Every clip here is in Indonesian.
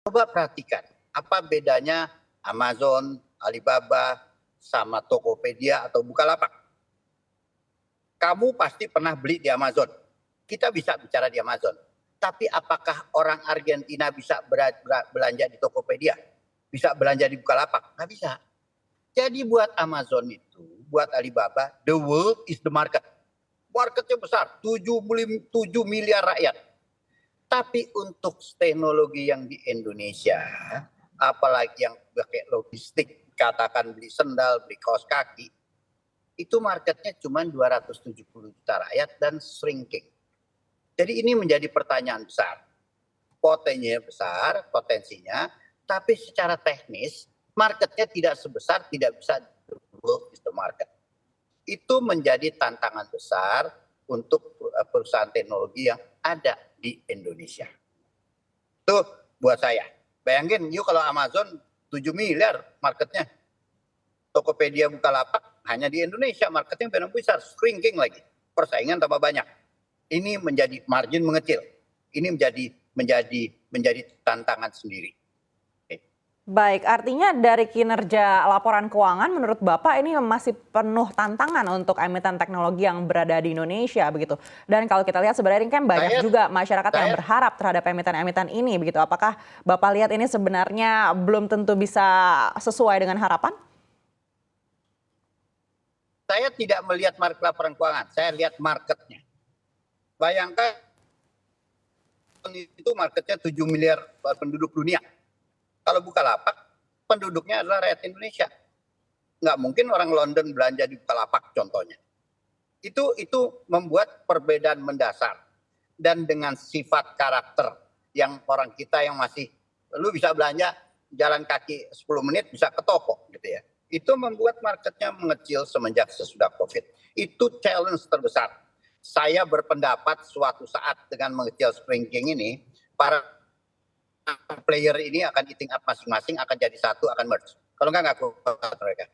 Coba perhatikan, apa bedanya Amazon, Alibaba, sama Tokopedia atau Bukalapak? Kamu pasti pernah beli di Amazon. Kita bisa bicara di Amazon. Tapi apakah orang Argentina bisa belanja di Tokopedia? Bisa belanja di Bukalapak? Nggak bisa. Jadi buat Amazon itu, buat Alibaba, the world is the market. Marketnya besar, 7 miliar rakyat. Tapi untuk teknologi yang di Indonesia, apalagi yang pakai logistik, katakan beli sendal, beli kaos kaki, itu marketnya cuma 270 juta rakyat dan shrinking. Jadi ini menjadi pertanyaan besar. Potensinya besar, potensinya, tapi secara teknis marketnya tidak sebesar, tidak bisa world is the market. Itu menjadi tantangan besar untuk perusahaan teknologi yang ada di Indonesia. Itu buat saya. Bayangin, yuk kalau Amazon 7 miliar marketnya. Tokopedia, Bukalapak hanya di Indonesia marketnya benar besar, shrinking lagi. Persaingan tambah banyak. Ini menjadi margin mengecil. Ini menjadi tantangan sendiri. Baik, artinya dari kinerja laporan keuangan menurut Bapak ini masih penuh tantangan untuk emiten teknologi yang berada di Indonesia begitu. Dan kalau kita lihat sebenarnya kan banyak juga masyarakat yang berharap terhadap emiten-emiten ini begitu. Apakah Bapak lihat ini sebenarnya belum tentu bisa sesuai dengan harapan? Saya tidak melihat laporan keuangan, saya lihat marketnya. Bayangkan itu marketnya 7 miliar penduduk dunia. Kalau Bukalapak, penduduknya adalah rakyat Indonesia. Nggak mungkin orang London belanja di Bukalapak contohnya. Itu membuat perbedaan mendasar. Dan dengan sifat karakter yang orang kita yang masih, lu bisa belanja jalan kaki 10 menit bisa ke toko gitu ya. Itu membuat marketnya mengecil semenjak sesudah COVID. Itu challenge terbesar. Saya berpendapat suatu saat dengan mengecil shrinking ini, para player ini akan eating up masing-masing, akan jadi satu, akan merge. Kalau nggak kuat mereka.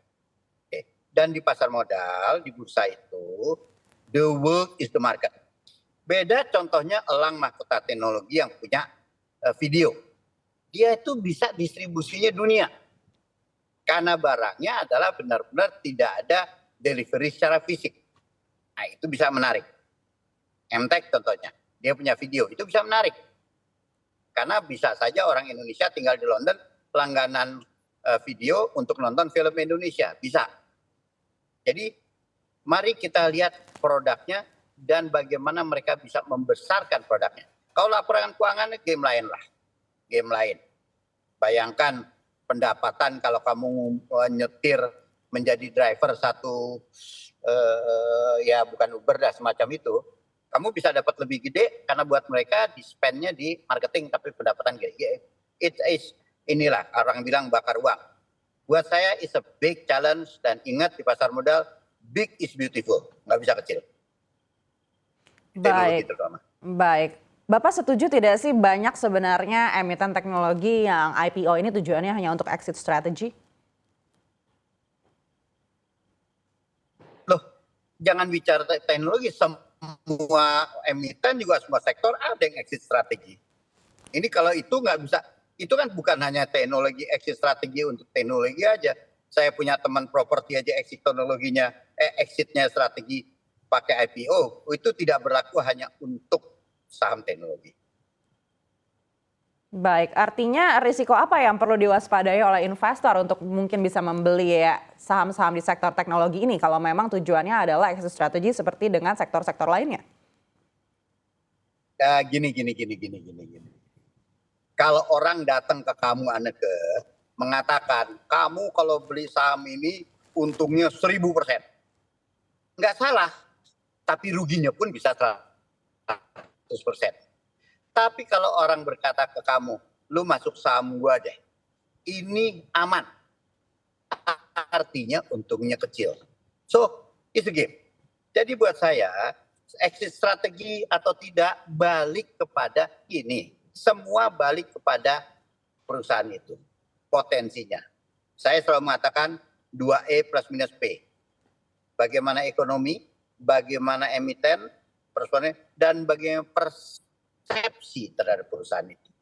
Oke. Dan di pasar modal, di bursa itu, the world is the market. Beda contohnya Elang Mahkota Teknologi yang punya video. Dia itu bisa distribusinya dunia. Karena barangnya adalah benar-benar tidak ada delivery secara fisik. Nah itu bisa menarik. MTech contohnya, dia punya video, itu bisa menarik. Karena bisa saja orang Indonesia tinggal di London, langganan video untuk nonton film Indonesia, bisa. Jadi mari kita lihat produknya dan bagaimana mereka bisa membesarkan produknya. Kalau laporan keuangan game lain lah, game lain. Bayangkan pendapatan kalau kamu nyetir menjadi driver satu, ya bukan Uber dah semacam itu, kamu bisa dapat lebih gede karena buat mereka di spend-nya di marketing tapi pendapatan gede. It is inilah orang bilang bakar uang. Buat saya is a big challenge dan ingat di pasar modal big is beautiful, nggak bisa kecil. Baik, baik. Bapak setuju tidak sih banyak sebenarnya emiten teknologi yang IPO ini tujuannya hanya untuk exit strategy? Loh, jangan bicara teknologi, semua emiten juga semua sektor ada yang exit strategi. Ini kalau itu nggak bisa, itu kan bukan hanya teknologi exit strategi untuk teknologi aja. Saya punya teman properti aja exit teknologinya, exitnya strategi pakai IPO, itu tidak berlaku hanya untuk saham teknologi. Baik, artinya risiko apa yang perlu diwaspadai oleh investor untuk mungkin bisa membeli ya saham-saham di sektor teknologi ini kalau memang tujuannya adalah exit strategi seperti dengan sektor-sektor lainnya? Ya, gini. Kalau orang datang ke kamu, Anneke, mengatakan kamu kalau beli saham ini untungnya 1000%. Nggak salah, tapi ruginya pun bisa 100%. Tapi kalau orang berkata ke kamu, lu masuk saham gua deh, ini aman. Artinya untungnya kecil. So, it's a game. Jadi buat saya, exit strategi atau tidak balik kepada ini. Semua balik kepada perusahaan itu. Potensinya. Saya selalu mengatakan 2E plus minus P. Bagaimana ekonomi, bagaimana emiten, dan bagaimana persepsi terhadap perusahaan itu.